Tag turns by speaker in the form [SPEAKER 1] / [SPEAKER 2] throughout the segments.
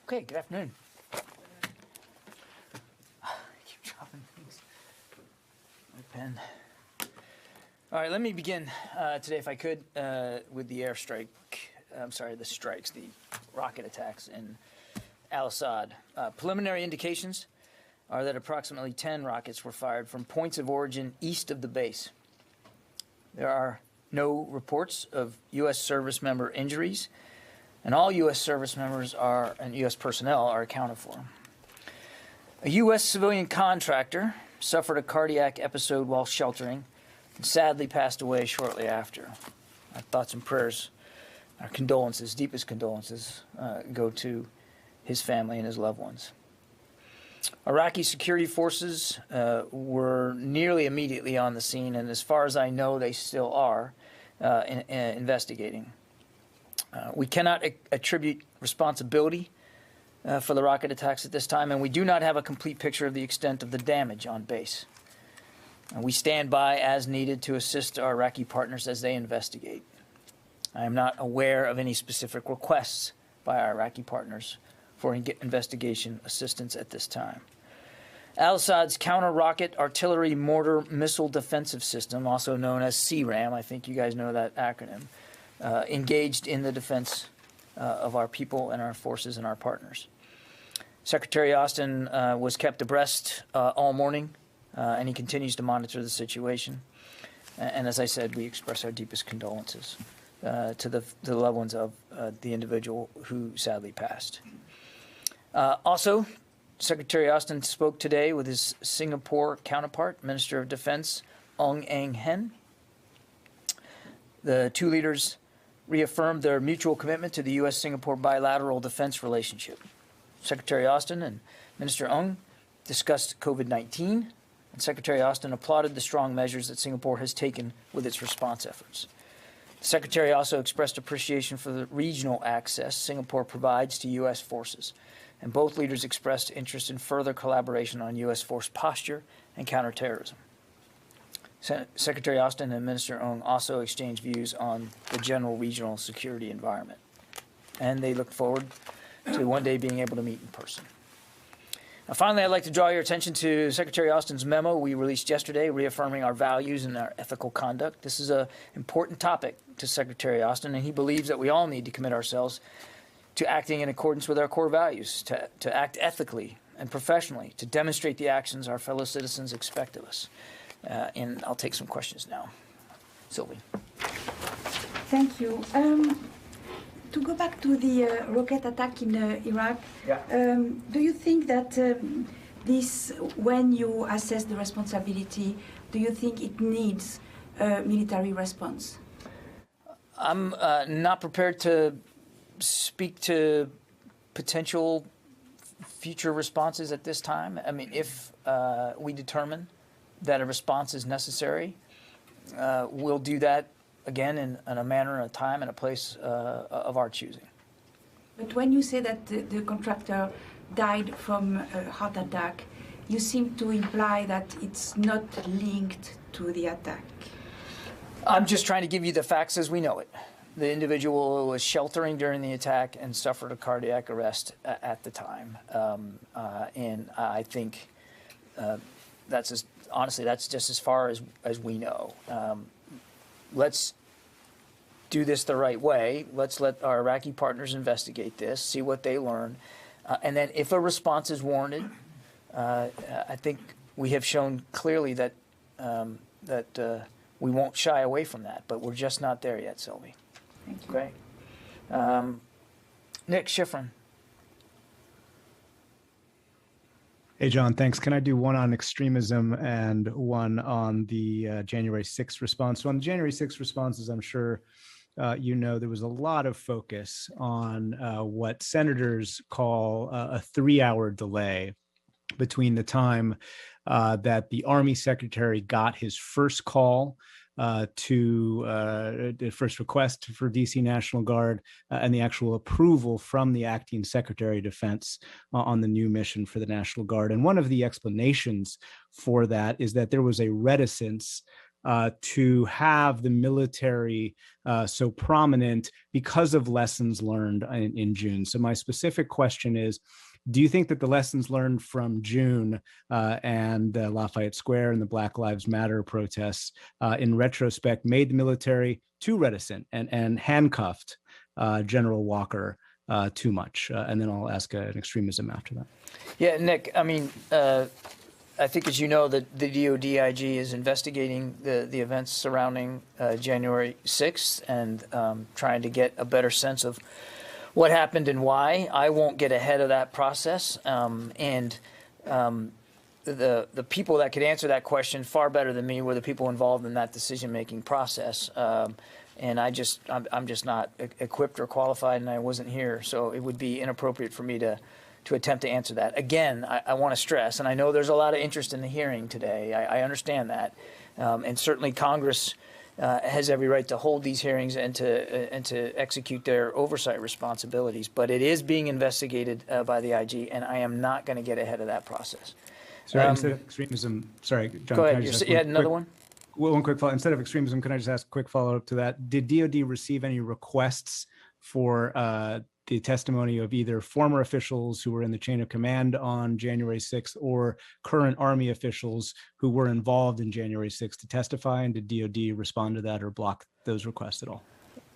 [SPEAKER 1] Okay, good afternoon. Keep dropping things. My pen. All right, let me begin today, if I could, with the airstrike. The strikes, the rocket attacks in Al-Assad. Preliminary indications are that approximately 10 rockets were fired from points of origin east of the base. There are no reports of U.S. service member injuries, and all U.S. service members and U.S. personnel are accounted for. A U.S. civilian contractor suffered a cardiac episode while sheltering and sadly passed away shortly after. Our thoughts and prayers, our condolences, deepest condolences, go to his family and his loved ones. Iraqi security forces were nearly immediately on the scene, and as far as I know, they still are investigating. We cannot attribute responsibility for the rocket attacks at this time, and we do not have a complete picture of the extent of the damage on base. We stand by as needed to assist our Iraqi partners as they investigate. I am not aware of any specific requests by our Iraqi partners for investigation assistance at this time. Al-Assad's counter-rocket artillery mortar missile defensive system, also known as CRAM, I think you guys know that acronym, engaged in the defense of our people and our forces and our partners. Secretary Austin was kept abreast all morning, and he continues to monitor the situation. And as I said, we express our deepest condolences to the loved ones of the individual who sadly passed. Also, Secretary Austin spoke today with his Singapore counterpart, Minister of Defense Ong Eng Hen. The two leaders reaffirmed their mutual commitment to the U.S.-Singapore bilateral defense relationship. Secretary Austin and Minister Ong discussed COVID-19, and Secretary Austin applauded the strong measures that Singapore has taken with its response efforts. The Secretary also expressed appreciation for the regional access Singapore provides to U.S. forces, and both leaders expressed interest in further collaboration on U.S. force posture and counterterrorism. Secretary Austin and Minister Ong also exchanged views on the general regional security environment, and they look forward to one day being able to meet in person. Now, finally, I'd like to draw your attention to Secretary Austin's memo we released yesterday, reaffirming our values and our ethical conduct. This is an important topic to Secretary Austin, and he believes that we all need to commit ourselves to acting in accordance with our core values, to act ethically and professionally, to demonstrate the actions our fellow citizens expect of us. And I'll take some questions now. Sylvie.
[SPEAKER 2] Thank you. To go back to the rocket attack in Iraq, do you think that when you assess the responsibility, do you think it needs a military response?
[SPEAKER 1] I'm not prepared to speak to potential future responses at this time. I mean, if we determine that a response is necessary, we'll do that again in a manner, a time, and a place of our choosing.
[SPEAKER 2] But when you say that the contractor died from a heart attack, you seem to imply that it's not linked to the attack.
[SPEAKER 1] I'm just trying to give you the facts as we know it. The individual was sheltering during the attack and suffered a cardiac arrest at the time. And I think honestly, that's just as far as we know. Let's do this the right way. Let's let our Iraqi partners investigate this, see what they learn. And then if a response is warranted, I think we have shown clearly that we won't shy away from that. But we're just not there yet, Sylvie.
[SPEAKER 2] Thank you.
[SPEAKER 1] Great. Nick Schifrin.
[SPEAKER 3] Hey, John, thanks. Can I do one on extremism and one on the January 6th response? So on the January 6th responses, I'm sure there was a lot of focus on what senators call a 3-hour delay between the time that the Army Secretary got his first call to the first request for DC National Guard and the actual approval from the acting Secretary of Defense on the new mission for the National Guard. And one of the explanations for that is that there was a reticence to have the military so prominent because of lessons learned in June. So my specific question is, do you think that the lessons learned from June and Lafayette Square and the Black Lives Matter protests in retrospect made the military too reticent and handcuffed General Walker too much? And then I'll ask an extremism after that.
[SPEAKER 1] Yeah, Nick, I mean, I think, as you know, that the DOD IG is investigating the events surrounding January 6th and trying to get a better sense of what happened and why. I won't get ahead of that process. The people that could answer that question far better than me were the people involved in that decision-making process. And I'm just not equipped or qualified, and I wasn't here. So it would be inappropriate for me to attempt to answer that. Again, I want to stress, and I know there's a lot of interest in the hearing today. I understand that. And certainly Congress has every right to hold these hearings and to execute their oversight responsibilities. But it is being investigated by the IG, and I am not going to get ahead of that process.
[SPEAKER 3] Sorry, instead of extremism, sorry, John.
[SPEAKER 1] Go ahead. You had another one?
[SPEAKER 3] One quick follow. Instead of extremism, can I just ask a quick follow-up to that? Did DOD receive any requests for the testimony of either former officials who were in the chain of command on January 6th or current Army officials who were involved in January 6th to testify? And did DOD respond to that or block those requests at all?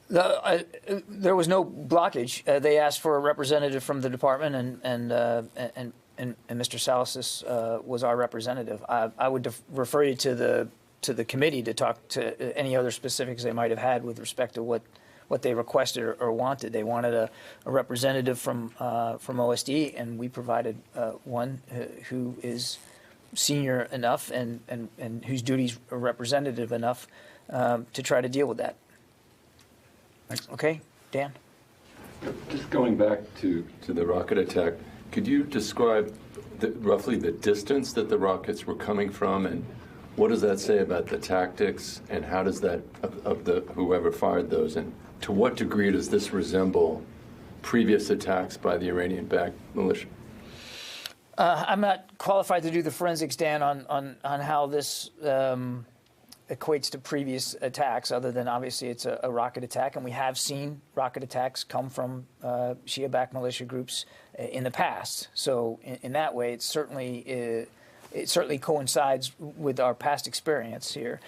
[SPEAKER 1] There was no blockage. They asked for a representative from the department, and Mr. Salasys was our representative. I would refer you to the committee to talk to any other specifics they might have had with respect to what they requested or wanted. They wanted a representative from OSD, and we provided one who is senior enough and whose duties are representative enough to try to deal with that.
[SPEAKER 3] Thanks.
[SPEAKER 1] Okay, Dan?
[SPEAKER 4] Just going back to the rocket attack, could you describe roughly the distance that the rockets were coming from, and what does that say about the tactics, and how does that, of whoever fired those, and to what degree does this resemble previous attacks by the Iranian-backed militia?
[SPEAKER 1] I'm not qualified to do the forensics, Dan, on how this equates to previous attacks, other than obviously it's a rocket attack, and we have seen rocket attacks come from Shia-backed militia groups in the past. So in that way, it certainly coincides with our past experience here.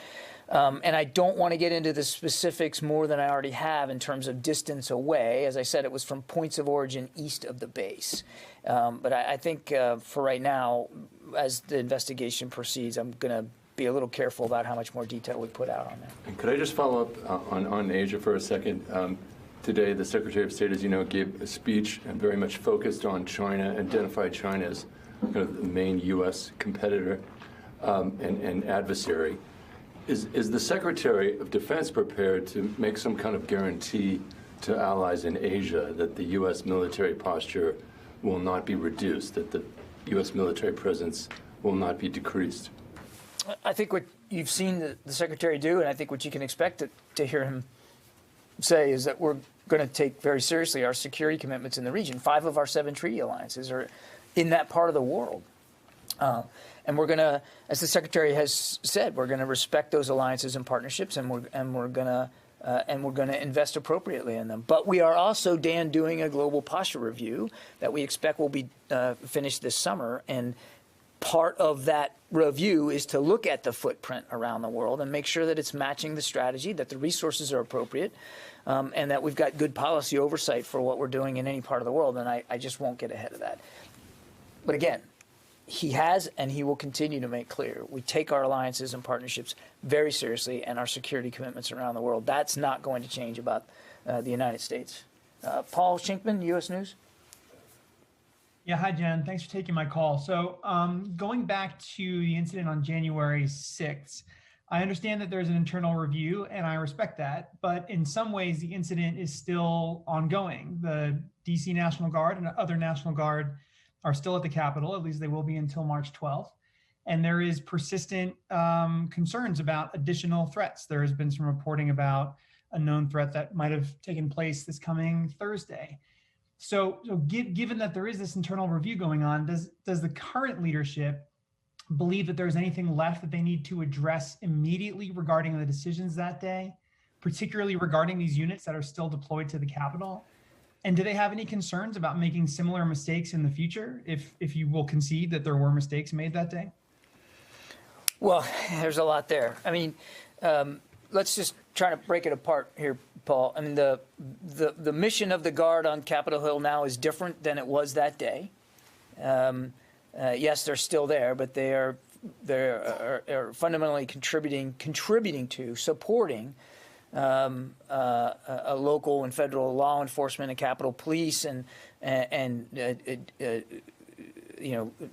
[SPEAKER 1] And I don't want to get into the specifics more than I already have in terms of distance away. As I said, it was from points of origin east of the base. But I think for right now, as the investigation proceeds, I'm going to be a little careful about how much more detail we put out on that.
[SPEAKER 4] And could I just follow up on Asia for a second? Today, the Secretary of State, as you know, gave a speech and very much focused on China, identified China as kind of the main U.S. competitor and adversary. Is the Secretary of Defense prepared to make some kind of guarantee to allies in Asia that the U.S. military posture will not be reduced, that the U.S. military presence will not be decreased?
[SPEAKER 1] I think what you've seen the Secretary do, and I think what you can expect to hear him say, is that we're going to take very seriously our security commitments in the region. 5 of our 7 treaty alliances are in that part of the world. And we're going to, as the Secretary has said, we're going to respect those alliances and partnerships, and we're going to invest appropriately in them. But we are also, Dan, doing a global posture review that we expect will be finished this summer. And part of that review is to look at the footprint around the world and make sure that it's matching the strategy, that the resources are appropriate, and that we've got good policy oversight for what we're doing in any part of the world. And I just won't get ahead of that. But again, he has and he will continue to make clear we take our alliances and partnerships very seriously, and our security commitments around the world. That's not going to change about the United States. Paul Shinkman, U.S. News.
[SPEAKER 5] Yeah, hi, Jen. Thanks for taking my call. So going back to the incident on January 6th, I understand that there's an internal review, and I respect that. But in some ways, the incident is still ongoing. The D.C. National Guard and other National Guard are still at the Capitol. At least they will be until March 12th. And there is persistent concerns about additional threats. There has been some reporting about a known threat that might have taken place this coming Thursday. So given that there is this internal review going on, does the current leadership believe that there's anything left that they need to address immediately regarding the decisions that day, particularly regarding these units that are still deployed to the Capitol? And do they have any concerns about making similar mistakes in the future, if you will concede that there were mistakes made that day?
[SPEAKER 1] Well, there's a lot there. I mean, let's just try to break it apart here, Paul. I mean, the mission of the Guard on Capitol Hill now is different than it was that day. Yes, they're still there, but they're fundamentally contributing to supporting a local and federal law enforcement and Capitol Police and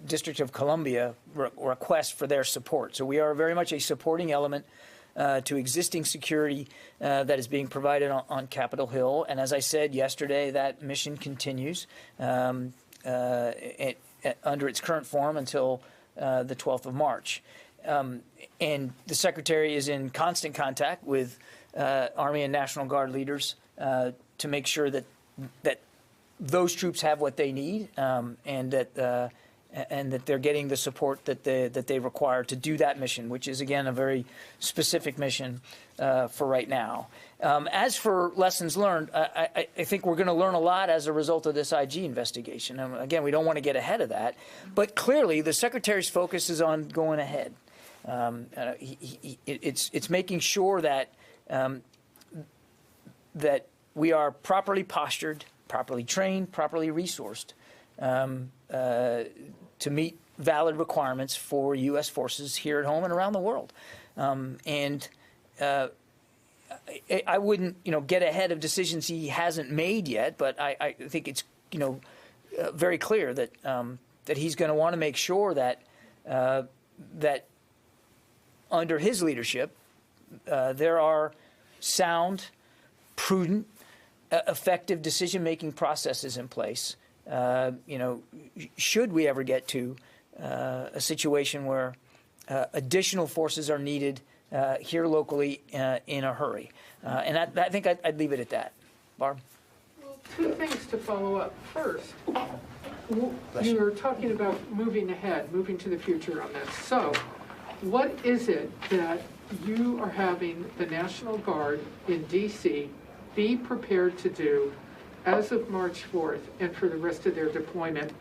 [SPEAKER 1] District of Columbia request for their support. So we are very much a supporting element to existing security that is being provided on Capitol Hill. And as I said yesterday, that mission continues under its current form until the 12th of March. And the Secretary is in constant contact with Army and National Guard leaders to make sure that those troops have what they need and that they're getting the support that they require to do that mission, which is, again, a very specific mission for right now. As for lessons learned, I think we're going to learn a lot as a result of this IG investigation. Again, we don't want to get ahead of that. But clearly, the Secretary's focus is on going ahead. It's making sure that that we are properly postured, properly trained, properly resourced to meet valid requirements for U.S. forces here at home and around the world. I wouldn't, get ahead of decisions he hasn't made yet, but I think it's, very clear that that he's going to want to make sure that that under his leadership there are sound, prudent, effective decision-making processes in place. Should we ever get to a situation where additional forces are needed here locally in a hurry. And I think I'd leave it at that. Barb?
[SPEAKER 6] Well, two things to follow up. First, you were talking about moving ahead, moving to the future on this. So what is it that you are having the National Guard in D.C. be prepared to do as of March 4th and for the rest of their deployment?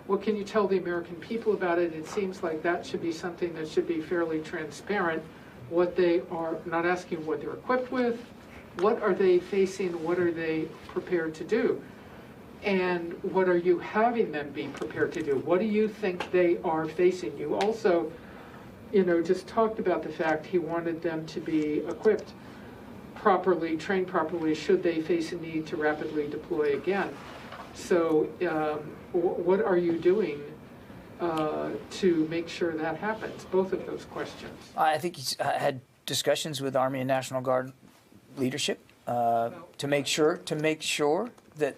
[SPEAKER 6] What can you tell the American people about it? It seems like that should be something that should be fairly transparent. What they are, not asking what they're equipped with, what are they facing, what are they prepared to do? And what are you having them be prepared to do? What do you think they are facing? You also, just talked about the fact he wanted them to be equipped properly, trained properly, should they face a need to rapidly deploy again. So what are you doing to make sure that happens? Both of those questions.
[SPEAKER 1] I think he's had discussions with Army and National Guard leadership to make sure that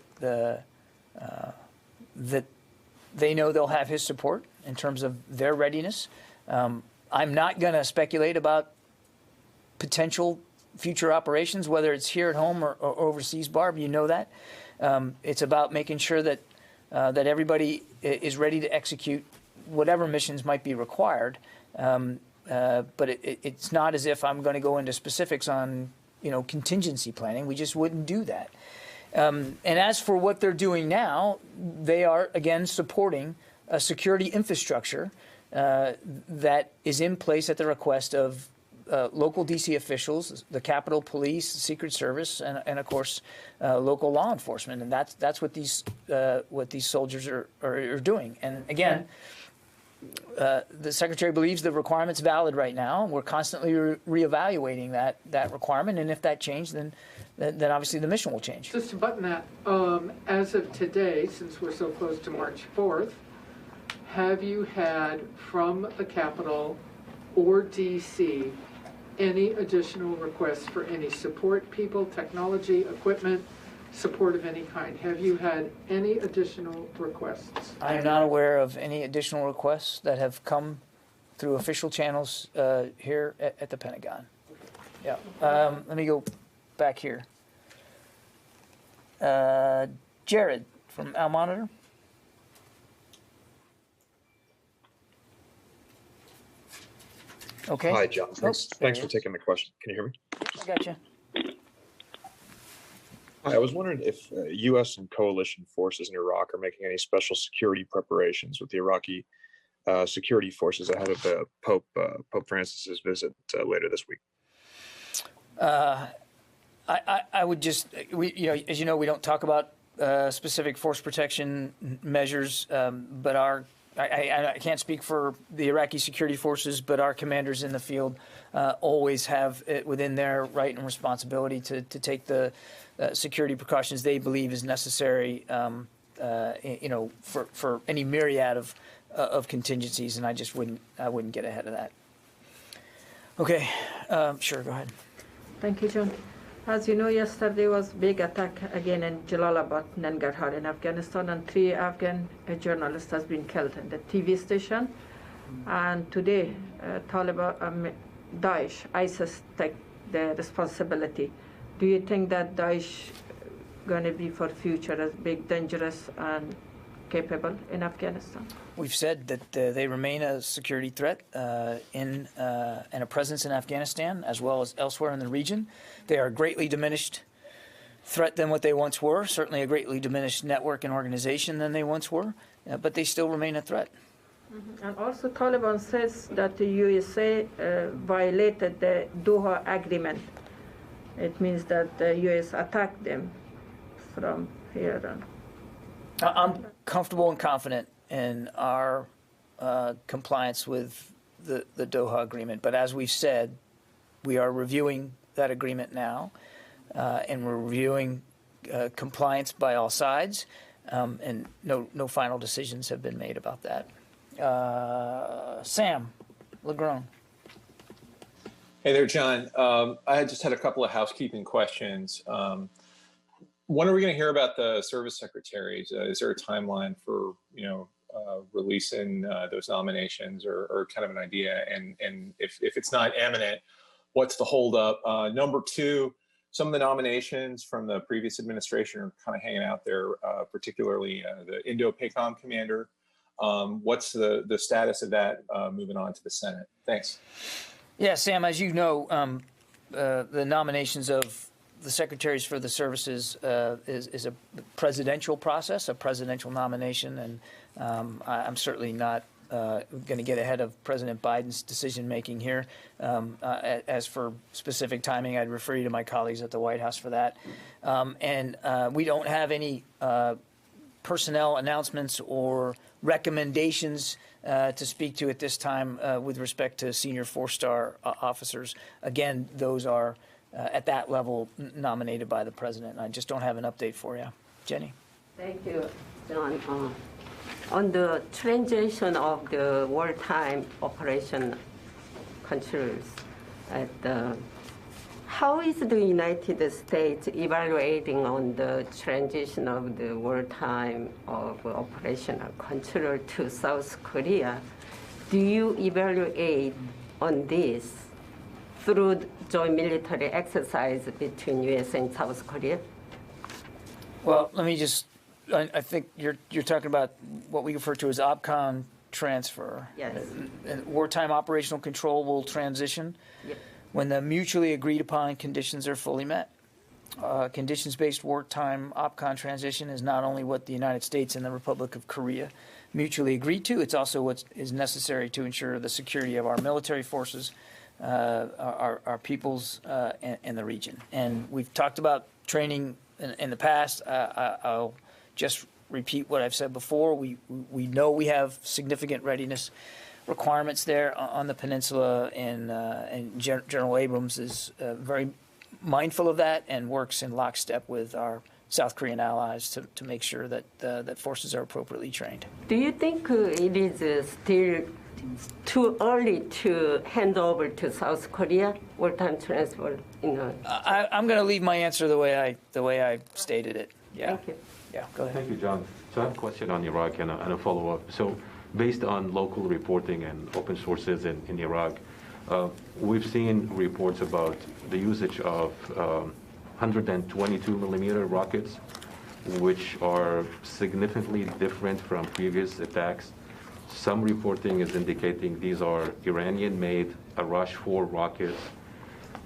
[SPEAKER 1] that they know they'll have his support in terms of their readiness. I'm not going to speculate about potential future operations, whether it's here at home or overseas. Barb, you know that. It's about making sure that that everybody is ready to execute whatever missions might be required. But it's not as if I'm going to go into specifics on contingency planning. We just wouldn't do that. And as for what they're doing now, they are again supporting a security infrastructure that is in place at the request of local D.C. officials, the Capitol Police, the Secret Service, and of course local law enforcement, and that's what these soldiers are doing. And again, the Secretary believes the requirement's valid right now. We're constantly reevaluating that requirement, and if that changed, then obviously the mission will change.
[SPEAKER 6] Just to button that, as of today, since we're so close to March 4th, have you had from the Capitol or D.C. any additional requests for any support, people, technology, equipment, support of any kind? Have you had any additional requests?
[SPEAKER 1] I am not aware of any additional requests that have come through official channels here at the Pentagon. Yeah. Let me go back here. Jared from Al Monitor. Okay.
[SPEAKER 7] Hi, John. Thanks
[SPEAKER 1] there he
[SPEAKER 7] for
[SPEAKER 1] is.
[SPEAKER 7] taking the question. Can you hear me?
[SPEAKER 1] I gotcha.
[SPEAKER 7] Hi, I was wondering if U.S. and coalition forces in Iraq are making any special security preparations with the Iraqi security forces ahead of Pope Francis's visit later this week.
[SPEAKER 1] I would just, as you know, we don't talk about specific force protection measures, but I can't speak for the Iraqi security forces, but our commanders in the field always have it within their right and responsibility to take the security precautions they believe is necessary, for any myriad of contingencies, and I wouldn't get ahead of that. Okay, sure, go ahead.
[SPEAKER 8] Thank you, John. As you know, yesterday was big attack again in Jalalabad, Nangarhar in Afghanistan, and 3 Afghan journalists has been killed in the TV station. And today, Daesh, ISIS take the responsibility. Do you think that Daesh going to be for future as big, dangerous, and capable in Afghanistan?
[SPEAKER 1] We've said that they remain a security threat and a presence in Afghanistan as well as elsewhere in the region. They are a greatly diminished threat than what they once were, certainly a greatly diminished network and organization than they once were, but they still remain a threat.
[SPEAKER 8] Mm-hmm. And also Taliban says that the USA violated the Doha Agreement. It means that the US attacked them from here on.
[SPEAKER 1] I'm comfortable and confident in our compliance with the Doha Agreement. But as we've said, we are reviewing that agreement now, and we're reviewing compliance by all sides, and no final decisions have been made about that. Sam Legrone.
[SPEAKER 9] Hey there, John. I just had a couple of housekeeping questions. When are we going to hear about the service secretaries? Is there a timeline for, releasing those nominations or kind of an idea? And if it's not imminent, what's the holdup? Number 2, some of the nominations from the previous administration are kind of hanging out there, particularly the Indo-PACOM commander. What's the status of that moving on to the Senate? Thanks.
[SPEAKER 1] Yeah, Sam, as you know, the nominations of the secretaries for the services is a presidential process, a presidential nomination, and I'm certainly not going to get ahead of President Biden's decision-making here. As for specific timing, I'd refer you to my colleagues at the White House for that. And we don't have any personnel announcements or recommendations to speak to at this time with respect to senior 4-star officers. Again, those are at that level nominated by the president. I just don't have an update for you. Jenny?
[SPEAKER 10] Thank you, John. On the transition of the wartime operation controls, how is the United States evaluating on the transition of the wartime of operational control to South Korea? Do you evaluate on this through joint military exercise between U.S. and South Korea?
[SPEAKER 1] Well, let me just, I think you're talking about what we refer to as OPCON transfer.
[SPEAKER 10] Yes.
[SPEAKER 1] And wartime operational control will transition when the mutually agreed upon conditions are fully met. Conditions-based wartime OPCON transition is not only what the United States and the Republic of Korea mutually agreed to, it's also what is necessary to ensure the security of our military forces, our peoples, and the region. And we've talked about training in the past. I'll just repeat what I've said before. We know we have significant readiness requirements there on the peninsula, and General Abrams is very mindful of that and works in lockstep with our South Korean allies to make sure that that forces are appropriately trained.
[SPEAKER 10] Do you think it is still too early to hand over to South Korea wartime transfer?
[SPEAKER 1] I'm going to leave my answer the way I stated it. Yeah.
[SPEAKER 10] Thank you.
[SPEAKER 1] Yeah. Go ahead.
[SPEAKER 11] Thank you, John. So I have a question on Iraq and a follow-up. So based on local reporting and open sources in Iraq, we've seen reports about the usage of 122 millimeter rockets, which are significantly different from previous attacks. Some reporting is indicating these are Iranian-made Arash 4 rockets.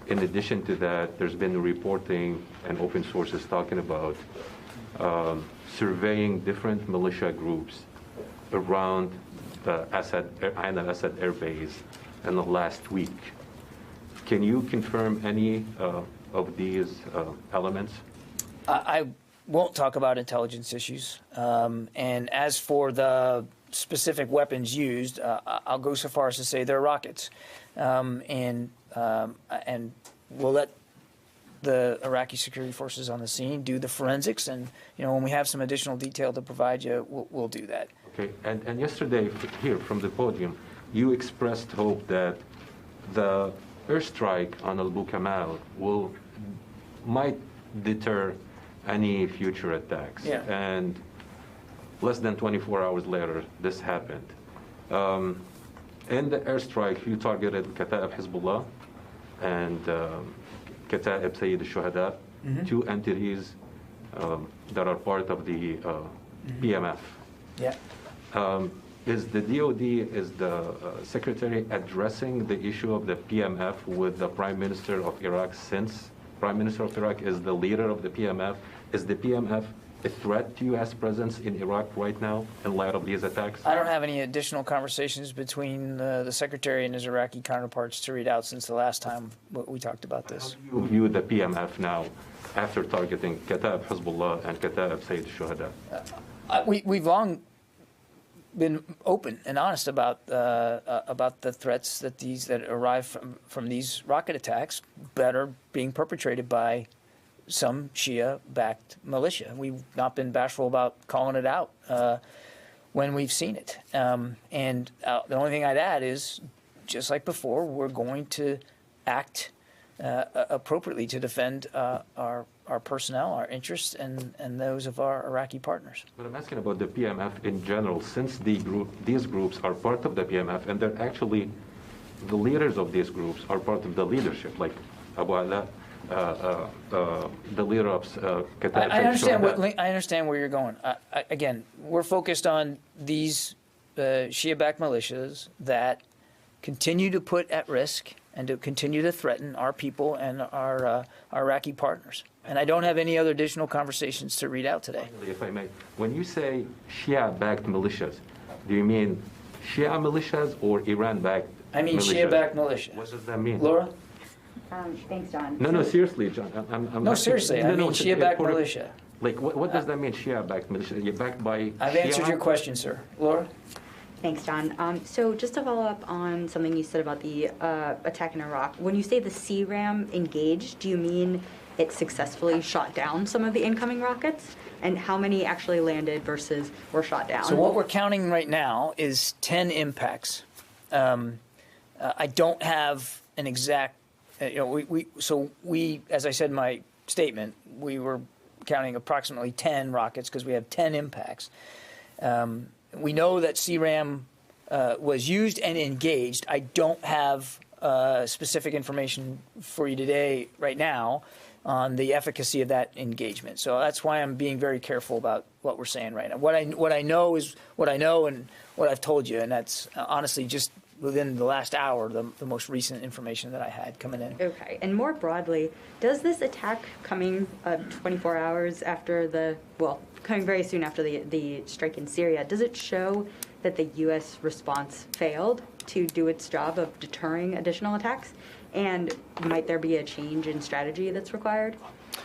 [SPEAKER 11] In addition to that, there's been reporting and open sources talking about surveying different militia groups around the Ain al-Assad air base in the last week. Can you confirm any of these elements?
[SPEAKER 1] I won't talk about intelligence issues. And as for the specific weapons used, I'll go so far as to say they're rockets. And we'll let the Iraqi security forces on the scene do the forensics. And, when we have some additional detail to provide you, we'll do that.
[SPEAKER 11] Okay. And yesterday, here from the podium, you expressed hope that the airstrike on Al-Bu Kamal might deter any future attacks.
[SPEAKER 1] Yeah.
[SPEAKER 11] And less than 24 hours later, this happened. In the airstrike, you targeted Kata'ib Hezbollah and Kata'ib Sayyid al-Shuhada, two entities that are part of the PMF.
[SPEAKER 1] Yeah.
[SPEAKER 11] Is the DOD, is the Secretary addressing the issue of the PMF with the Prime Minister of Iraq, since Prime Minister of Iraq is the leader of the PMF? Is the PMF a threat to U.S. presence in Iraq right now in light of these attacks?
[SPEAKER 1] I don't have any additional conversations between the Secretary and his Iraqi counterparts to read out since the last time we talked about this.
[SPEAKER 11] How do you view the PMF now after targeting Kata'ib Hezbollah and Kata'ib Sayyid al-Shuhada?
[SPEAKER 1] We've long been open and honest about the threats that arrive from these rocket attacks that are being perpetrated by some Shia-backed militia. We've not been bashful about calling it out when we've seen it. And the only thing I'd add is, just like before, we're going to act appropriately to defend our personnel, our interests, and those of our Iraqi partners.
[SPEAKER 11] But I'm asking about the PMF in general, since these groups are part of the PMF, and they're actually, the leaders of these groups are part of the leadership, like Abu Ala, the leader of Qatar.
[SPEAKER 1] I understand where you're going. Again, we're focused on these Shia-backed militias that continue to put at risk and to continue to threaten our people and our Iraqi partners. And I don't have any other additional conversations to read out today.
[SPEAKER 11] Finally, if I may, when you say Shia-backed militias, do you mean Shia militias or Iran-backed militias?
[SPEAKER 1] I mean Shia-backed militias.
[SPEAKER 11] What does that mean?
[SPEAKER 1] Laura?
[SPEAKER 12] Thanks, John.
[SPEAKER 11] No, seriously, John.
[SPEAKER 1] No, seriously. I mean Shia-backed militia.
[SPEAKER 11] Like, what does that mean, Shia-backed militia? You're backed by
[SPEAKER 1] I've
[SPEAKER 11] Shia?
[SPEAKER 1] answered your question, sir. Laura?
[SPEAKER 12] Thanks, John. So just to follow up on something you said about the attack in Iraq, when you say the CRAM engaged, do you mean it successfully shot down some of the incoming rockets? And how many actually landed versus were shot down?
[SPEAKER 1] So what we're counting right now is 10 impacts. I don't have an exact, we, as I said in my statement, we were counting approximately 10 rockets because we have 10 impacts. We know that CRAM was used and engaged. I don't have specific information for you today, right now, on the efficacy of that engagement. So that's why I'm being very careful about what we're saying right now. What I know is what I know and what I've told you, and that's honestly just within the last hour, the most recent information that I had coming in.
[SPEAKER 12] Okay, and more broadly, does this attack coming 24 hours after coming very soon after the strike in Syria, does it show that the U.S. response failed to do its job of deterring additional attacks? And might there be a change in strategy that's required?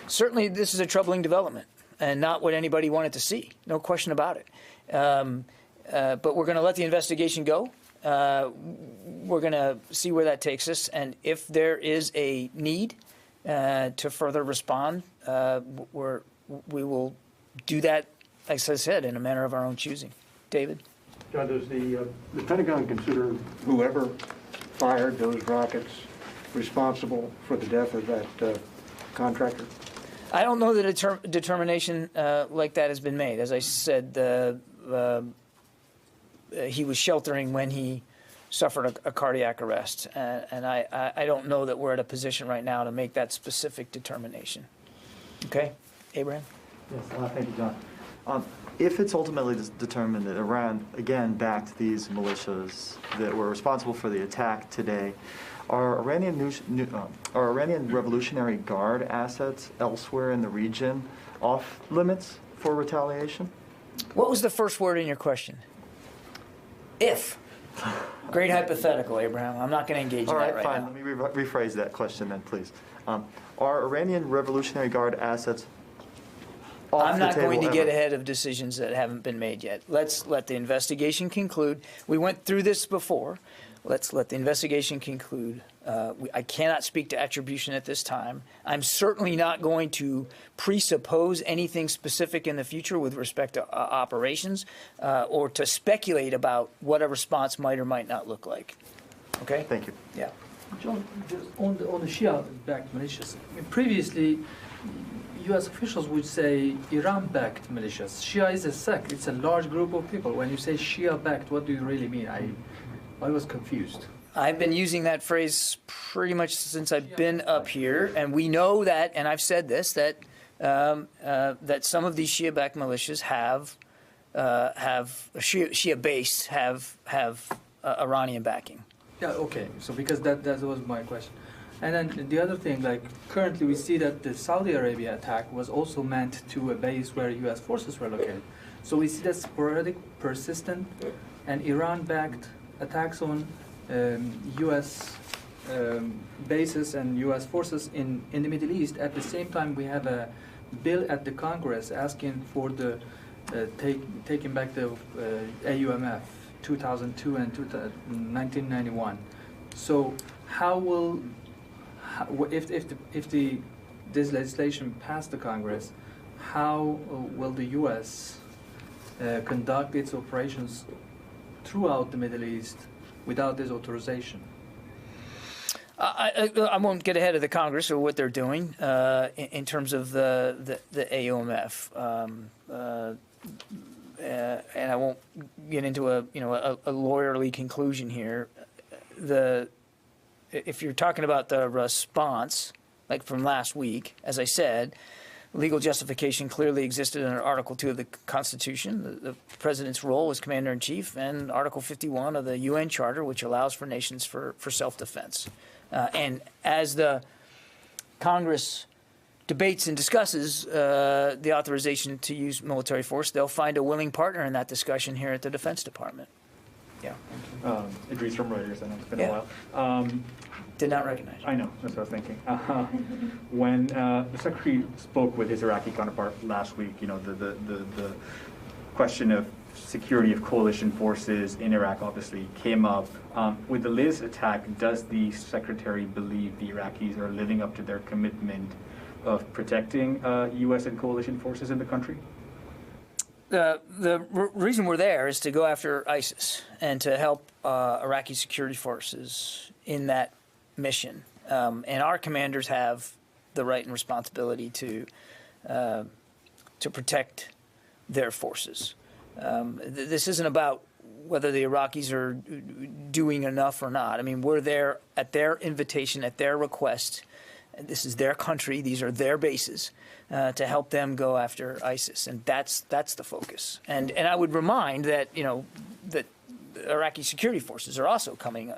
[SPEAKER 1] Certainly, this is a troubling development and not what anybody wanted to see. No question about it. But we're going to let the investigation go. We're going to see where that takes us. And if there is a need to further respond, we will do that, as I said, in a manner of our own choosing. David?
[SPEAKER 13] John, does the Pentagon consider whoever fired those rockets responsible for the death of that contractor?
[SPEAKER 1] I don't know that a determination like that has been made. As I said, he was sheltering when he suffered a cardiac arrest, and I don't know that we're at a position right now to make that specific determination. Okay, Abraham?
[SPEAKER 14] Yes, thank you, John. if it's ultimately determined that Iran, again, backed these militias that were responsible for the attack today, are Iranian Revolutionary Guard assets elsewhere in the region off limits for retaliation?
[SPEAKER 1] What was the first word in your question? If. Great hypothetical, Abraham. I'm not going to engage in that right
[SPEAKER 14] fine.
[SPEAKER 1] now.
[SPEAKER 14] Let me rephrase that question then, please. Are Iranian Revolutionary Guard assets off
[SPEAKER 1] I'm
[SPEAKER 14] the
[SPEAKER 1] not
[SPEAKER 14] table
[SPEAKER 1] going to get
[SPEAKER 14] ever?
[SPEAKER 1] ahead of decisions that haven't been made yet. Let's let the investigation conclude. We went through this before. Let's let the investigation conclude. I cannot speak to attribution at this time. I'm certainly not going to presuppose anything specific in the future with respect to operations or to speculate about what a response might or might not look like. Okay?
[SPEAKER 14] Thank you.
[SPEAKER 1] Yeah.
[SPEAKER 15] John, just on the Shia-backed militias, I mean, previously, U.S. officials would say Iran-backed militias. Shia is a sect. It's a large group of people. When you say Shia-backed, what do you really mean? I was confused.
[SPEAKER 1] I've been using that phrase pretty much since I've been up here, and we know that, and I've said this, that that some of these Shia-backed militias have Shia base have Iranian backing.
[SPEAKER 15] Yeah, okay. So because that was my question. And then the other thing, like currently we see that the Saudi Arabia attack was also meant to a base where U.S. forces were located. So we see that sporadic, persistent, and Iran-backed attacks on U.S. Bases and U.S. forces in the Middle East. At the same time, we have a bill at the Congress asking for the taking back the AUMF 2002 and 1991. So how will if this legislation passed the Congress, how will the U.S. Conduct its operations throughout the Middle East without this authorization?
[SPEAKER 1] I won't get ahead of the Congress or what they're doing in terms of the AUMF, and I won't get into a lawyerly conclusion here. If you're talking about the response, like from last week, as I said, legal justification clearly existed under Article 2 of the Constitution. The President's role as Commander-in-Chief, and Article 51 of the UN Charter, which allows for nations for self-defense. And as the Congress debates and discusses the authorization to use military force, they'll find a willing partner in that discussion here at the Defense Department. Yeah.
[SPEAKER 16] Idris from Reuters. I know it's been a while.
[SPEAKER 1] Did not recognize you.
[SPEAKER 16] I know, that's what I was thinking. When the Secretary spoke with his Iraqi counterpart last week, the question of security of coalition forces in Iraq obviously came up. With the latest attack, does the Secretary believe the Iraqis are living up to their commitment of protecting U.S. and coalition forces in the country?
[SPEAKER 1] The reason we're there is to go after ISIS and to help Iraqi security forces in that mission. And our commanders have the right and responsibility to protect their forces. This isn't about whether the Iraqis are doing enough or not. I mean, we're there at their invitation, at their request. This is their country. These are their bases to help them go after ISIS, and that's the focus. And I would remind that that Iraqi security forces are also coming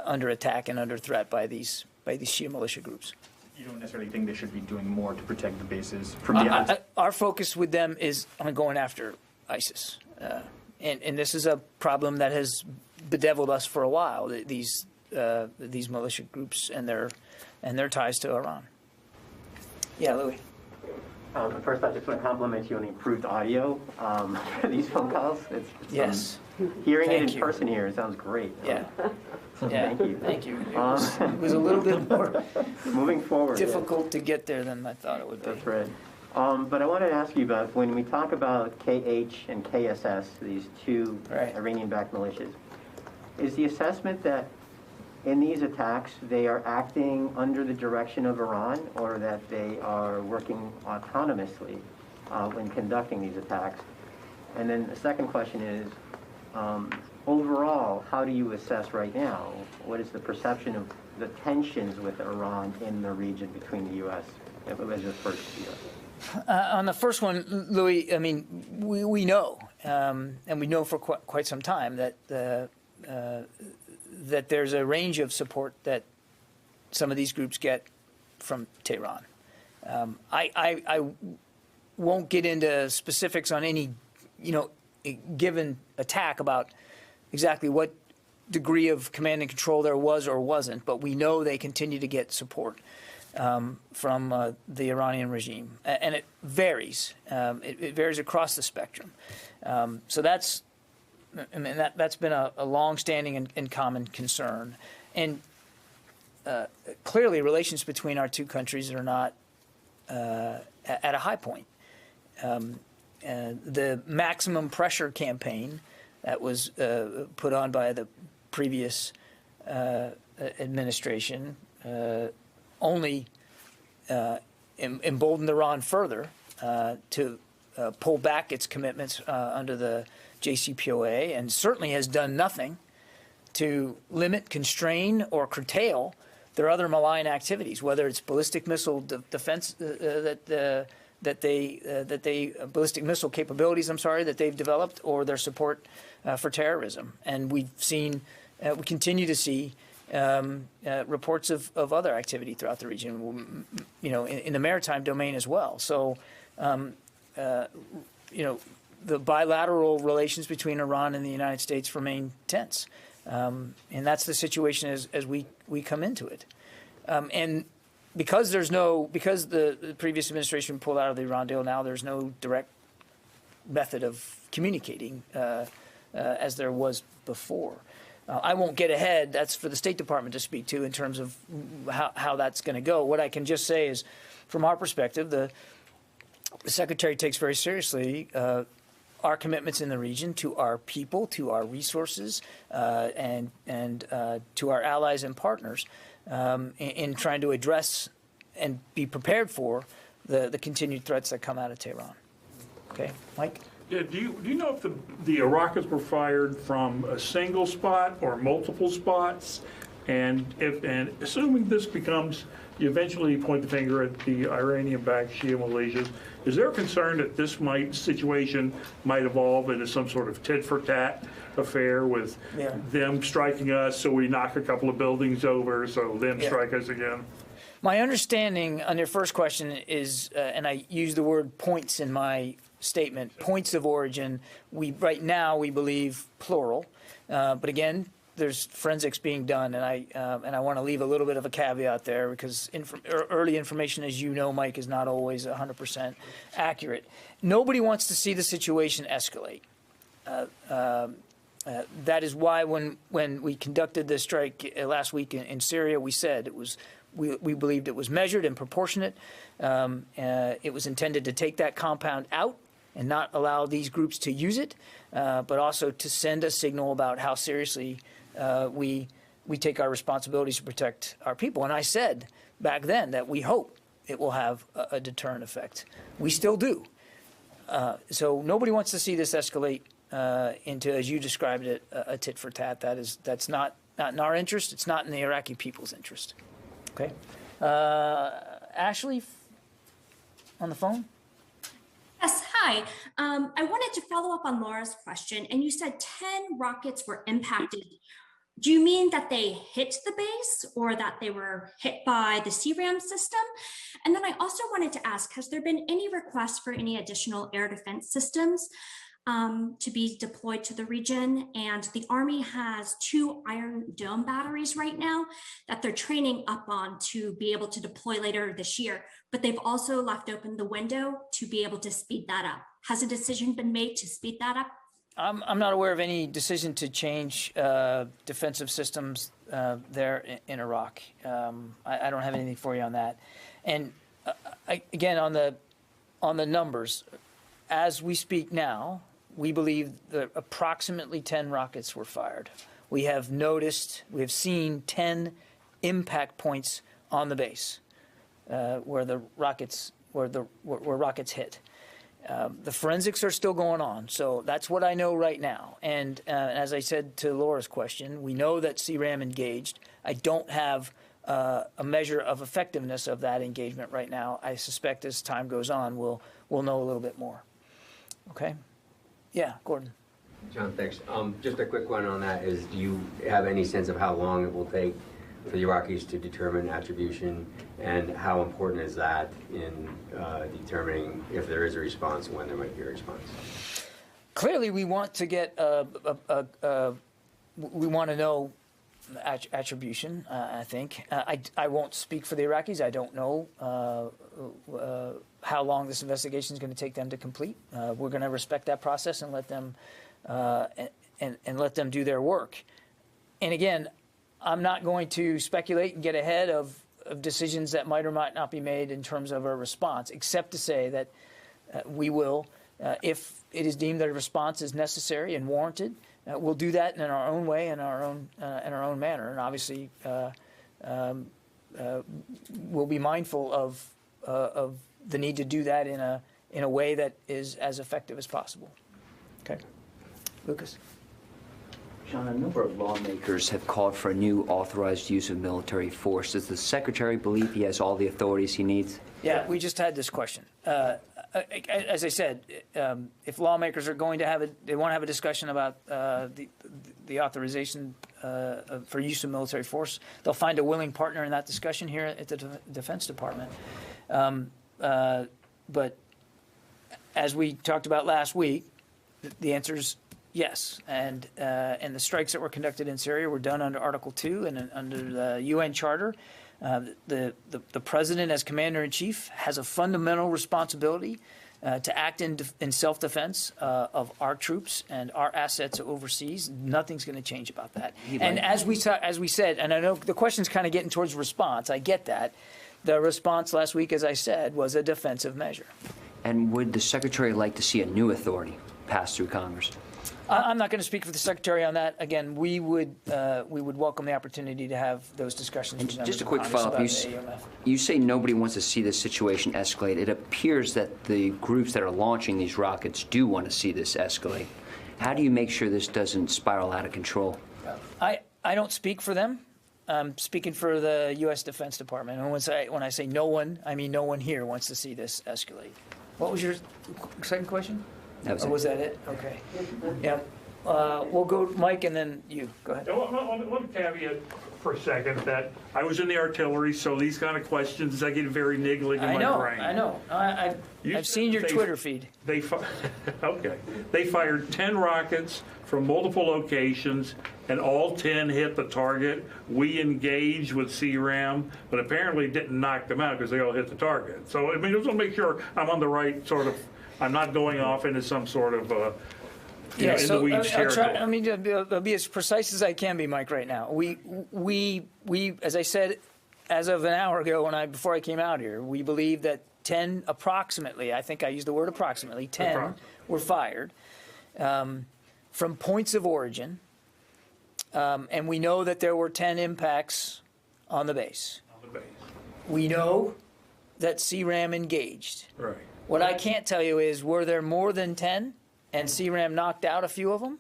[SPEAKER 1] under attack and under threat by these Shia militia groups.
[SPEAKER 16] You don't necessarily think they should be doing more to protect the bases from the outside?
[SPEAKER 1] Our focus with them is on going after ISIS, and this is a problem that has bedeviled us for a while. These militia groups and their ties to Iran. Yeah, Louis.
[SPEAKER 17] First, I just want to compliment you on the improved audio for these phone calls.
[SPEAKER 1] Yes.
[SPEAKER 17] Hearing
[SPEAKER 1] Thank
[SPEAKER 17] it in
[SPEAKER 1] you.
[SPEAKER 17] person here, it sounds great.
[SPEAKER 1] Yeah.
[SPEAKER 17] Thank you.
[SPEAKER 1] Thank you. It was a little bit more
[SPEAKER 17] moving forward.
[SPEAKER 1] difficult to get there than I thought it would be.
[SPEAKER 17] That's right. But I wanted to ask you about when we talk about KH and KSS, these two Iranian-backed militias, is the assessment that in these attacks they are acting under the direction of Iran, or that they are working autonomously when conducting these attacks? And then the second question is, overall, how do you assess right now, what is the perception of the tensions with Iran in the region between the U.S. as opposed to the U.S.?
[SPEAKER 1] On the first one, Louis, I mean, we know, and we know for quite some time that that there's a range of support that some of these groups get from Tehran. I won't get into specifics on any, given attack about exactly what degree of command and control there was or wasn't, but we know they continue to get support from the Iranian regime, and it varies. It varies across the spectrum. So that's been a long-standing and common concern, and clearly relations between our two countries are not at a high point. The maximum pressure campaign that was put on by the previous administration only emboldened Iran further to pull back its commitments under the JCPOA, and certainly has done nothing to limit, constrain, or curtail their other malign activities, whether it's ballistic missile defense ballistic missile capabilities, that they've developed, or their support for terrorism. And we've seen, we continue to see reports of other activity throughout the region, in the maritime domain as well. So, the bilateral relations between Iran and the United States remain tense. And that's the situation as we come into it. And because the previous administration pulled out of the Iran deal, now there's no direct method of communicating as there was before. I won't get ahead. That's for the State Department to speak to in terms of how that's going to go. What I can just say is, from our perspective, the Secretary takes very seriously our commitments in the region to our people, to our resources, and to our allies and partners in trying to address and be prepared for the continued threats that come out of Tehran. Okay, Mike?
[SPEAKER 18] Yeah, do you know if the rockets were fired from a single spot or multiple spots? And assuming this becomes, you eventually point the finger at the Iranian-backed Shia militias, is there a concern that this situation might evolve into some sort of tit-for-tat affair with them striking us, so we knock a couple of buildings over, so them strike us again?
[SPEAKER 1] My understanding on your first question is, and I use the word points in my statement, points of origin, right now we believe plural, but again, there's forensics being done, and I want to leave a little bit of a caveat there because early information, as you know, Mike, is not always 100% accurate. Nobody wants to see the situation escalate. That is why when we conducted the strike last week in Syria, we said we believed it was measured and proportionate. It was intended to take that compound out and not allow these groups to use it, but also to send a signal about how seriously we take our responsibilities to protect our people. And I said back then that we hope it will have a deterrent effect. We still do. So nobody wants to see this escalate into, as you described it, a tit for tat. That's not in our interest. It's not in the Iraqi people's interest. Okay. Ashley, on the phone?
[SPEAKER 19] Yes, hi. I wanted to follow up on Laura's question, and you said 10 rockets were impacted. Do you mean that they hit the base or that they were hit by the CRAM system? And then I also wanted to ask, has there been any requests for any additional air defense systems to be deployed to the region? And the Army has 2 Iron Dome batteries right now that they're training up on to be able to deploy later this year, but they've also left open the window to be able to speed that up. Has a decision been made to speed that up?
[SPEAKER 1] I'm not aware of any decision to change defensive systems there in Iraq. I don't have anything for you on that. And again, on the numbers, as we speak now, we believe that approximately 10 rockets were fired. We have seen 10 impact points on the base where rockets hit. The forensics are still going on, so that's what I know right now. And as I said to Laura's question, we know that CRAM engaged. I don't have a measure of effectiveness of that engagement right now. I suspect as time goes on, we'll know a little bit more. Okay? Yeah, Gordon.
[SPEAKER 20] John, thanks. Just a quick one on that is, do you have any sense of how long it will take for the Iraqis to determine attribution, and how important is that in determining if there is a response and when there might be a response?
[SPEAKER 1] Clearly, we want to get we want to know attribution. I think I won't speak for the Iraqis. I don't know how long this investigation is going to take them to complete. We're going to respect that process and let them and let them do their work. And again, I'm not going to speculate and get ahead of decisions that might or might not be made in terms of a response, except to say that we will, if it is deemed that a response is necessary and warranted, we'll do that in our own way, in our own manner, and obviously we'll be mindful of the need to do that in a way that is as effective as possible. Okay, Lucas.
[SPEAKER 21] John, a number of lawmakers have called for a new authorized use of military force. Does the Secretary believe he has all the authorities he needs?
[SPEAKER 1] Yeah, we just had this question. As I said, if lawmakers are going to they want to have a discussion about the authorization for use of military force, they'll find a willing partner in that discussion here at the Defense Department. But as we talked about last week, the answer is yes. And the strikes that were conducted in Syria were done under Article 2 and under the UN Charter. The president, as commander-in-chief, has a fundamental responsibility to act in self-defense of our troops and our assets overseas. Nothing's going to change about that. And as we said, and I know the question's kind of getting towards response. I get that. The response last week, as I said, was a defensive measure.
[SPEAKER 21] And would the Secretary like to see a new authority pass through Congress?
[SPEAKER 1] I'm not going to speak for the Secretary on that. Again, we would welcome the opportunity to have those discussions.
[SPEAKER 21] And just a quick follow-up. You say nobody wants to see this situation escalate. It appears that the groups that are launching these rockets do want to see this escalate. How do you make sure this doesn't spiral out of control?
[SPEAKER 1] I don't speak for them. I'm speaking for the U.S. Defense Department. And when I say no one, I mean no one here wants to see this escalate. What was your second question? Was that it? Okay. Yeah. We'll go Mike and then you. Go ahead.
[SPEAKER 18] One caveat for a second that I was in the artillery, so these kind of questions, I get very niggling in my brain.
[SPEAKER 1] I know. I've seen your Twitter feed.
[SPEAKER 18] Okay. They fired 10 rockets from multiple locations, and all 10 hit the target. We engaged with CRAM, but apparently didn't knock them out because they all hit the target. So, I mean, I just want to make sure I'm on the right sort of, I'm not going off into some sort of, in the weeds territory.
[SPEAKER 1] I mean, I'll be as precise as I can be, Mike, right now. We, as I said, as of an hour ago before I came out here, we believe that 10 approximately, I think I used the word approximately, 10 were fired from points of origin. And we know that there were 10 impacts on the base. We know that CRAM engaged.
[SPEAKER 18] Right.
[SPEAKER 1] What I can't tell you is, were there more than 10 and CRAM knocked out a few of them?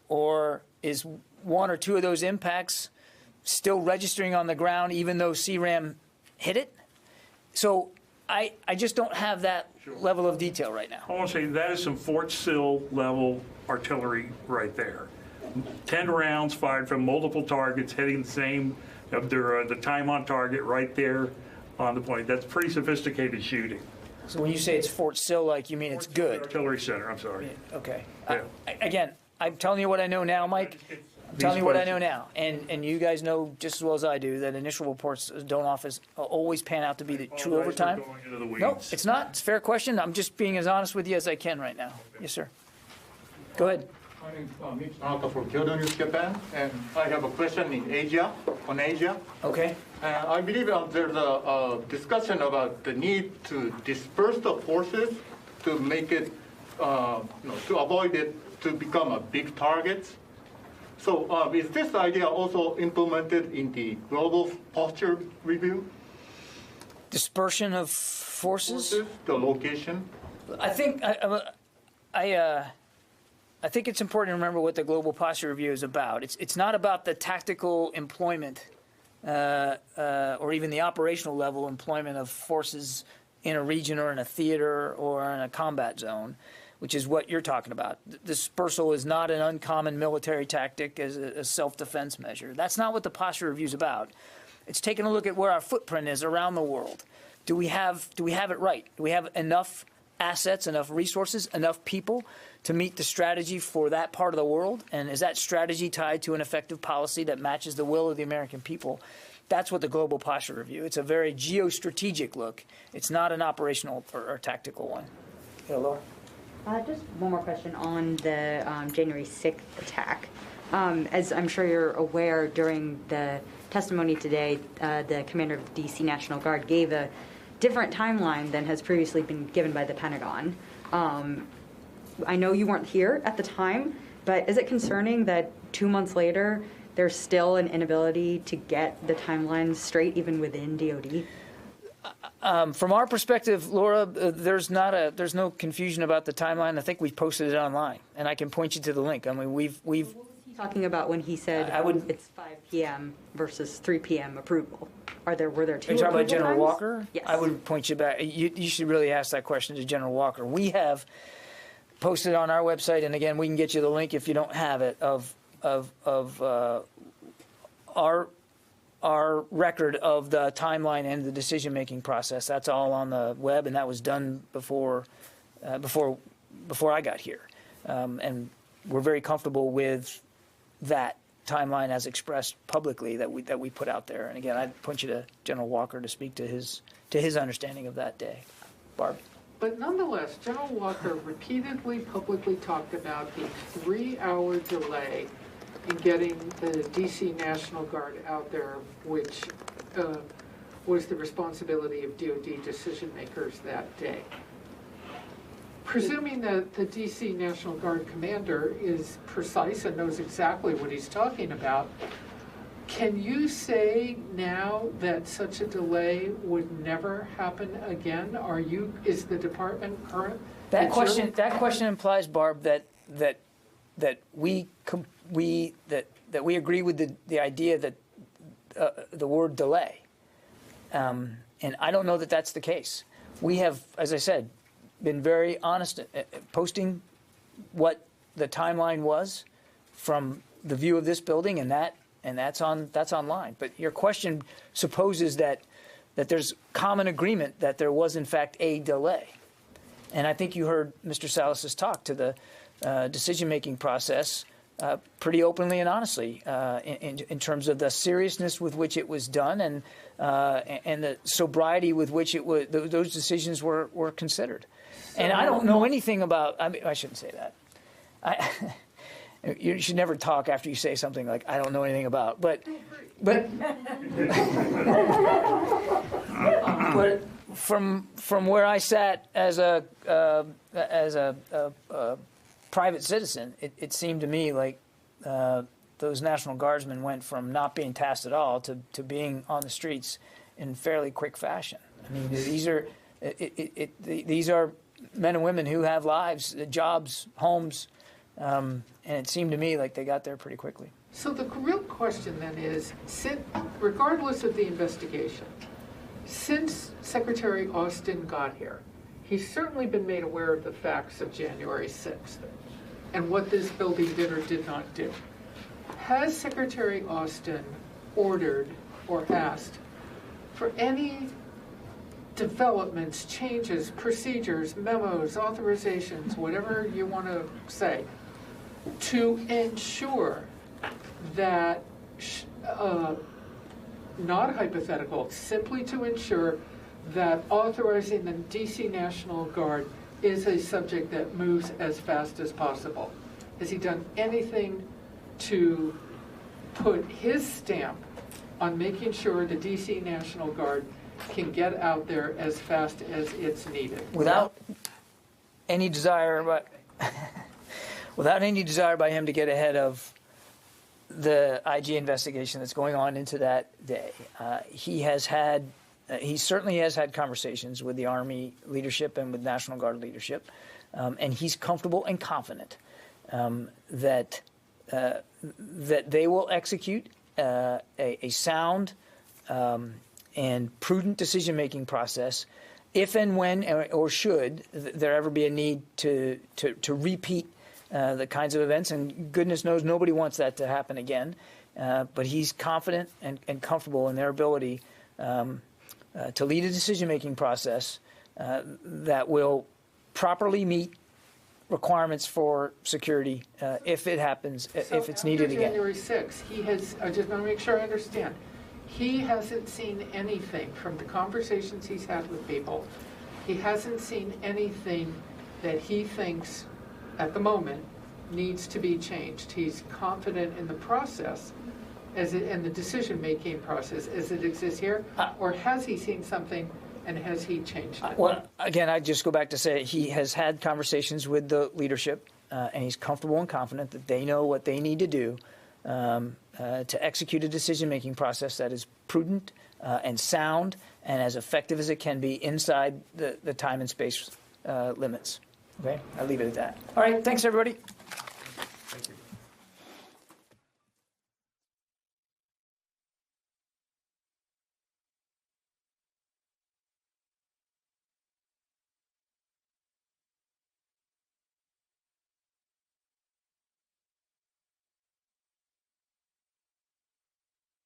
[SPEAKER 1] Or is one or two of those impacts still registering on the ground even though CRAM hit it? So I just don't have that level of detail right now.
[SPEAKER 18] I want to say that is some Fort Sill level artillery right there. 10 rounds fired from multiple targets hitting the same, the time on target right there on the point. That's pretty sophisticated shooting.
[SPEAKER 1] So when you say it's Fort Sill, like, you mean it's good?
[SPEAKER 18] Artillery Center, I'm sorry.
[SPEAKER 1] Okay.
[SPEAKER 18] Yeah.
[SPEAKER 1] Again, I'm telling you what I know now, Mike. I'm telling you what I know now. And you guys know just as well as I do that initial reports don't always pan out to be the true over time. No, it's not. It's a fair question. I'm just being as honest with you as I can right now. Yes, sir. Go ahead.
[SPEAKER 22] My name is Mitch Tanaka from Kyoto News, Japan, and I have a question on Asia.
[SPEAKER 1] Okay.
[SPEAKER 22] I believe there's a discussion about the need to disperse the forces to make it, to avoid it to become a big target. So is this idea also implemented in the global posture review?
[SPEAKER 1] Dispersion of forces?
[SPEAKER 22] The location?
[SPEAKER 1] I think I think it's important to remember what the Global Posture Review is about. It's not about the tactical employment or even the operational level employment of forces in a region or in a theater or in a combat zone, which is what you're talking about. Dispersal is not an uncommon military tactic as a self-defense measure. That's not what the posture review is about. It's taking a look at where our footprint is around the world. Do we have it right? Do we have enough assets, enough resources, enough people to meet the strategy for that part of the world? And is that strategy tied to an effective policy that matches the will of the American people? That's what the global posture review. It's a very geostrategic look. It's not an operational or tactical one. Yeah, Laura?
[SPEAKER 12] Just one more question on the January 6th attack. As I'm sure you're aware, during the testimony today, the commander of the D.C. National Guard gave a different timeline than has previously been given by the Pentagon. I know you weren't here at the time, but is it concerning that 2 months later, there's still an inability to get the timelines straight, even within DoD?
[SPEAKER 1] From our perspective, Laura, there's no confusion about the timeline. I think we've posted it online, and I can point you to the link. I mean, we've.
[SPEAKER 12] What was he talking about when he said it's 5 p.m. versus 3 p.m. approval? Were there two?
[SPEAKER 1] Are you talking about General
[SPEAKER 12] times?
[SPEAKER 1] Walker?
[SPEAKER 12] Yes.
[SPEAKER 1] I would point you back. You should really ask that question to General Walker. We have posted on our website, and again, we can get you the link if you don't have it, of our record of the timeline and the decision-making process. That's all on the web, and that was done before I got here. And we're very comfortable with that timeline as expressed publicly that we put out there. And again, I'd point you to General Walker to speak to his understanding of that day. Barb?
[SPEAKER 6] But nonetheless, General Walker repeatedly publicly talked about the 3-hour delay in getting the D.C. National Guard out there, which was the responsibility of DoD decision makers that day. Presuming that the D.C. National Guard commander is precise and knows exactly what he's talking about, can you say now that such a delay would never happen again? Is the department current?
[SPEAKER 1] That question implies, Barb, that we agree with the idea that the word delay, and I don't know that that's the case. We have, as I said, been very honest posting what the timeline was from the view of this building, and that's online. But your question supposes that there's common agreement that there was in fact a delay, and I think you heard Mr. Salas's talk to the decision-making process pretty openly and honestly in terms of the seriousness with which it was done and the sobriety with which those decisions were considered. And I don't know anything about. I mean, I shouldn't say that. You should never talk after you say something like "I don't know anything about." But from where I sat as a private citizen, it seemed to me like those National Guardsmen went from not being tasked at all to being on the streets in fairly quick fashion. I mean, these are men and women who have lives, jobs, homes, and it seemed to me like they got there pretty quickly.
[SPEAKER 6] So the real question then is, regardless of the investigation, since Secretary Austin got here, he's certainly been made aware of the facts of January 6th and what this building did or did not do. Has Secretary Austin ordered or asked for any developments, changes, procedures, memos, authorizations, whatever you want to say, to ensure that, not hypothetical, simply to ensure that authorizing the D.C. National Guard is a subject that moves as fast as possible? Has he done anything to put his stamp on making sure the D.C. National Guard can get out there as fast as it's needed?
[SPEAKER 1] Without any desire, without any desire by him to get ahead of the IG investigation that's going on into that day, he certainly has had conversations with the Army leadership and with National Guard leadership, and he's comfortable and confident that they will execute a sound and prudent decision-making process if and when or should there ever be a need to repeat the kinds of events. And goodness knows nobody wants that to happen again. But he's confident and comfortable in their ability to lead a decision-making process that will properly meet requirements for security if it happens, if it's needed again.
[SPEAKER 6] January 6th, he has, I just want to make sure I understand, he hasn't seen anything from the conversations he's had with people. He hasn't seen anything that he thinks at the moment needs to be changed. He's confident in the process and the decision-making process as it exists here, or has he seen something and has he changed it?
[SPEAKER 1] Well, again, I just go back to say he has had conversations with the leadership, and he's comfortable and confident that they know what they need to do to execute a decision-making process that is prudent and sound and as effective as it can be inside the time and space limits. Okay, I'll leave it at that. All right, thanks, everybody.